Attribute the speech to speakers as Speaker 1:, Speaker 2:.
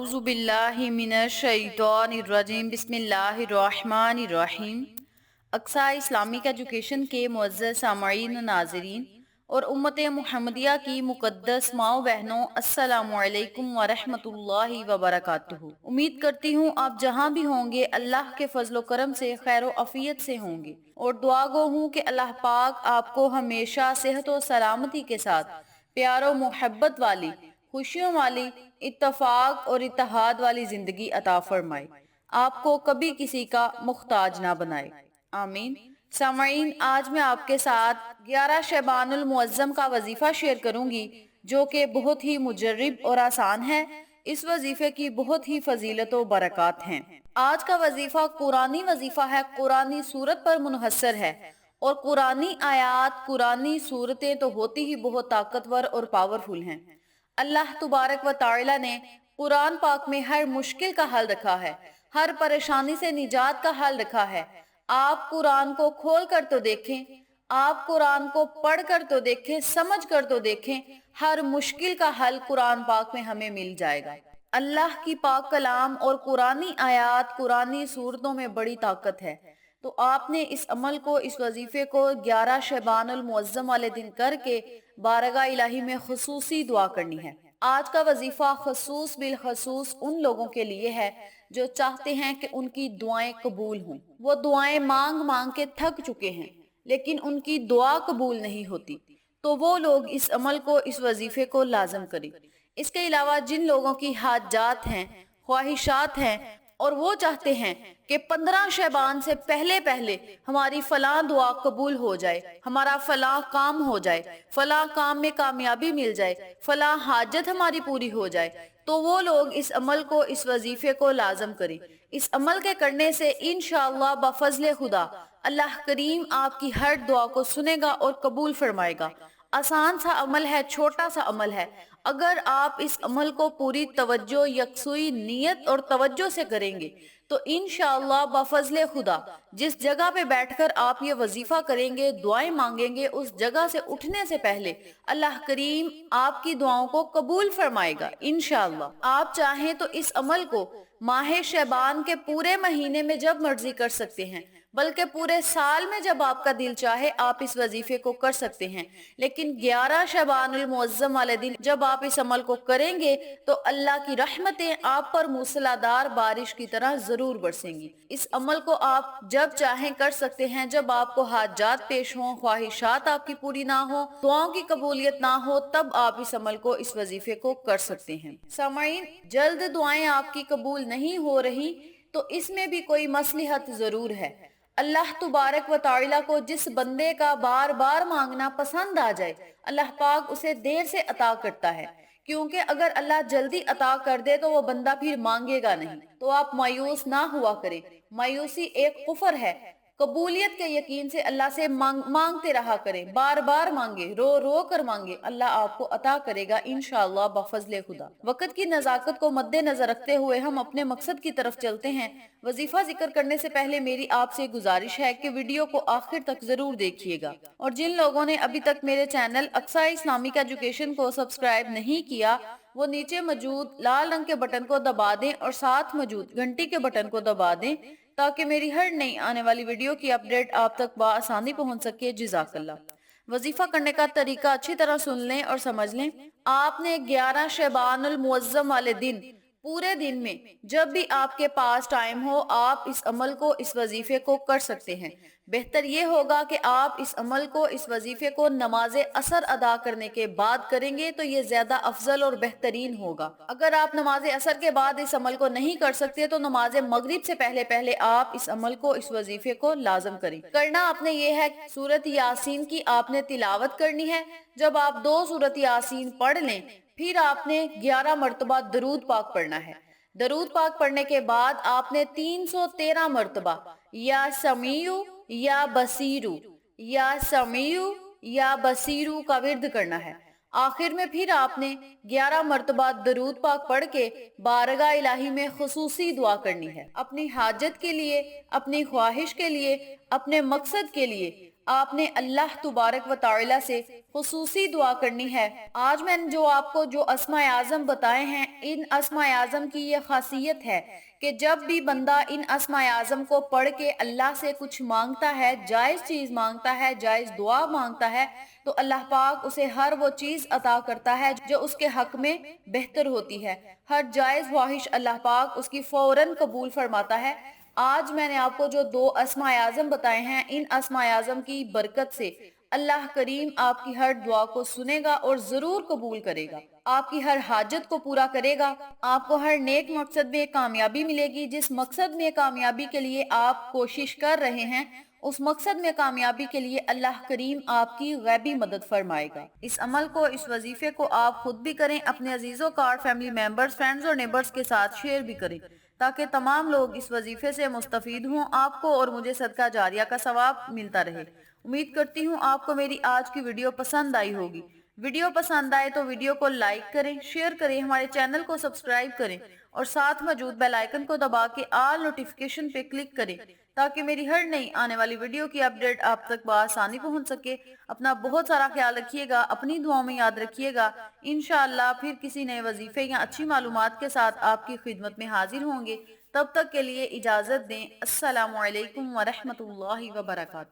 Speaker 1: اعوذ باللہ من الشیطان الرجیم بسم اللہ الرحمن الرحیم۔ اقصی اسلامک ایجوکیشن کے معزز سامعین و ناظرین اور امت محمدیہ کی مقدس ماؤں بہنوں، السلام علیکم ورحمۃ اللہ وبرکاتہ۔ امید کرتی ہوں آپ جہاں بھی ہوں گے اللہ کے فضل و کرم سے خیر و عافیت سے ہوں گے، اور دعا گو ہوں کہ اللہ پاک آپ کو ہمیشہ صحت و سلامتی کے ساتھ پیار و محبت والی، خوشیوں والی، اتفاق اور اتحاد والی زندگی عطا فرمائے، آپ کو کبھی کسی کا محتاج نہ بنائے، آمین۔ سامعین، آج میں آپ کے ساتھ 11 شعبان المعظم کا وظیفہ شیئر کروں گی، جو کہ بہت ہی مجرب اور آسان ہے۔ اس وظیفے کی بہت ہی فضیلت و برکات ہیں۔ آج کا وظیفہ قرآنی وظیفہ ہے، قرآنی سورت پر منحصر ہے، اور قرآنی آیات، قرآنی صورتیں تو ہوتی ہی بہت طاقتور اور پاورفل ہیں۔ اللہ تبارک و تعالی نے قرآن پاک میں ہر مشکل کا حل رکھا ہے، ہر پریشانی سے نجات کا حل رکھا ہے۔ آپ قرآن کو کھول کر تو دیکھیں، آپ قرآن کو پڑھ کر تو دیکھیں، سمجھ کر تو دیکھیں، ہر مشکل کا حل قرآن پاک میں ہمیں مل جائے گا۔ اللہ کی پاک کلام اور قرآنی آیات، قرآنی صورتوں میں بڑی طاقت ہے۔ تو آپ نے اس عمل کو، اس وظیفے کو 11 شعبان المعظم والے دن کر کے بارگاہ الہی میں خصوصی دعا کرنی ہے۔ آج کا وظیفہ خصوص بالخصوص ان لوگوں کے لیے ہے جو چاہتے ہیں کہ ان کی دعائیں قبول ہوں۔ وہ دعائیں مانگ مانگ کے تھک چکے ہیں، لیکن ان کی دعا قبول نہیں ہوتی، تو وہ لوگ اس عمل کو، اس وظیفے کو لازم کریں۔ اس کے علاوہ جن لوگوں کی حاجات ہیں، خواہشات ہیں، اور وہ چاہتے ہیں کہ 15 شعبان سے پہلے پہلے ہماری فلاں دعا قبول ہو جائے، ہمارا فلاں کام ہو جائے، فلاں کام میں کامیابی مل جائے، فلاں حاجت ہماری پوری ہو جائے، تو وہ لوگ اس عمل کو، اس وظیفے کو لازم کریں۔ اس عمل کے کرنے سے انشاءاللہ بفضل خدا اللہ کریم آپ کی ہر دعا کو سنے گا اور قبول فرمائے گا۔ آسان سا عمل ہے، چھوٹا سا عمل ہے۔ اگر آپ اس عمل کو پوری توجہ، یکسوئی نیت اور توجہ سے کریں گے تو انشاءاللہ بفضل خدا جس جگہ پہ بیٹھ کر آپ یہ وظیفہ کریں گے، دعائیں مانگیں گے، اس جگہ سے اٹھنے سے پہلے اللہ کریم آپ کی دعاؤں کو قبول فرمائے گا انشاءاللہ۔ آپ چاہیں تو اس عمل کو ماہ شعبان کے پورے مہینے میں جب مرضی کر سکتے ہیں، بلکہ پورے سال میں جب آپ کا دل چاہے آپ اس وظیفے کو کر سکتے ہیں، لیکن 11 شعبان المعظم والے دن جب آپ اس عمل کو کریں گے تو اللہ کی رحمتیں آپ پر موسلادھار بارش کی طرح ضرور برسیں گی۔ اس عمل کو آپ جب چاہیں کر سکتے ہیں، جب آپ کو حاجات پیش ہوں، خواہشات آپ کی پوری نہ ہو، دعاؤں کی قبولیت نہ ہو، تب آپ اس عمل کو، اس وظیفے کو کر سکتے ہیں۔ سامعین، جلد دعائیں آپ کی قبول نہیں ہو رہی تو اس میں بھی کوئی مصلحت ضرور ہے۔ اللہ تبارک و تعالی کو جس بندے کا بار بار مانگنا پسند آ جائے، اللہ پاک اسے دیر سے عطا کرتا ہے، کیونکہ اگر اللہ جلدی عطا کر دے تو وہ بندہ پھر مانگے گا نہیں۔ تو آپ مایوس نہ ہوا کریں، مایوسی ایک کفر ہے۔ قبولیت کے یقین سے اللہ سے مانگتے رہا کریں، بار بار مانگے، رو رو کر مانگے، اللہ آپ کو عطا کرے گا انشاءاللہ بفضل خدا۔ وقت کی نزاکت کو مد نظر رکھتے ہوئے ہم اپنے مقصد کی طرف چلتے ہیں۔ وظیفہ ذکر کرنے سے پہلے میری آپ سے گزارش ہے کہ ویڈیو کو آخر تک ضرور دیکھیے گا، اور جن لوگوں نے ابھی تک میرے چینل اقصی اسلامک ایجوکیشن کو سبسکرائب نہیں کیا، وہ نیچے موجود لال رنگ کے بٹن کو دبا دیں اور ساتھ موجود گھنٹی کے بٹن کو دبا دیں تاکہ میری ہر نئی آنے والی ویڈیو کی اپڈیٹ آپ تک بآسانی پہنچ سکے۔ جزاک اللہ۔ وظیفہ کرنے کا طریقہ اچھی طرح سن لیں اور سمجھ لیں۔ آپ نے 11 شعبان المعظم والے دن، پورے دن میں جب بھی آپ کے پاس ٹائم ہو، آپ اس عمل کو، اس وظیفے کو کر سکتے ہیں۔ بہتر یہ ہوگا کہ آپ اس عمل کو، اس وظیفے کو نماز عصر ادا کرنے کے بعد کریں گے تو یہ زیادہ افضل اور بہترین ہوگا۔ اگر آپ نماز عصر کے بعد اس عمل کو نہیں کر سکتے تو نماز مغرب سے پہلے پہلے آپ اس عمل کو، اس وظیفے کو لازم کریں۔ کرنا آپ نے یہ ہے، سورۃ یاسین کی آپ نے تلاوت کرنی ہے۔ جب آپ 2 سورۃ یاسین پڑھ لیں، پھر آپ نے 11 مرتبہ درود پاک پڑھنا ہے۔ درود پاک پڑھنے کے بعد آپ نے 313 مرتبہ یا سمیع یا بصیرو، یا سمیع یا بصیرو کا ورد کرنا ہے۔ آخر میں پھر آپ نے 11 مرتبہ درود پاک پڑھ کے بارگاہ الہی میں خصوصی دعا کرنی ہے، اپنی حاجت کے لیے، اپنی خواہش کے لیے، اپنے مقصد کے لیے، آپ نے اللہ تبارک و تعالی سے خصوصی دعا کرنی ہے۔ آج میں نے آپ کو جو اسماء اعظم بتائے ہیں، ان اسماء اعظم کی یہ خاصیت ہے کہ جب بھی بندہ ان اسماء اعظم کو پڑھ کے اللہ سے کچھ مانگتا ہے، جائز چیز مانگتا ہے، جائز دعا مانگتا ہے، تو اللہ پاک اسے ہر وہ چیز عطا کرتا ہے جو اس کے حق میں بہتر ہوتی ہے۔ ہر جائز خواہش اللہ پاک اس کی فوراً قبول فرماتا ہے۔ آج میں نے آپ کو جو 2 اسماء اعظم بتائے ہیں، ان اسماء اعظم کی برکت سے اللہ کریم آپ کی ہر دعا کو سنے گا اور ضرور قبول کرے گا، آپ کی ہر حاجت کو پورا کرے گا، آپ کو ہر نیک مقصد میں کامیابی ملے گی۔ جس مقصد میں کامیابی کے لیے آپ کوشش کر رہے ہیں، اس مقصد میں کامیابی کے لیے اللہ کریم آپ کی غیبی مدد فرمائے گا۔ اس عمل کو، اس وظیفے کو آپ خود بھی کریں، اپنے عزیزوں کا اور فیملی ممبرز، فرینڈز اور نیبرز کے ساتھ شیئر بھی کریں تاکہ تمام لوگ اس وظیفے سے مستفید ہوں، آپ کو اور مجھے صدقہ جاریہ کا ثواب ملتا رہے۔ امید کرتی ہوں آپ کو میری آج کی ویڈیو پسند آئی ہوگی۔ ویڈیو پسند آئے تو ویڈیو کو لائک کریں، شیئر کریں، ہمارے چینل کو سبسکرائب کریں اور ساتھ موجود بیل آئیکن کو دبا کے آل نوٹیفیکیشن پہ کلک کریں تاکہ میری ہر نئی آنے والی ویڈیو کی اپڈیٹ آپ تک بآسانی پہنچ سکے۔ اپنا بہت سارا خیال رکھیے گا، اپنی دعاؤں میں یاد رکھیے گا۔ انشاءاللہ پھر کسی نئے وظیفے یا اچھی معلومات کے ساتھ آپ کی خدمت میں حاضر ہوں گے۔ تب تک کے لیے اجازت دیں۔ السلام علیکم ورحمۃ اللہ وبرکاتہ۔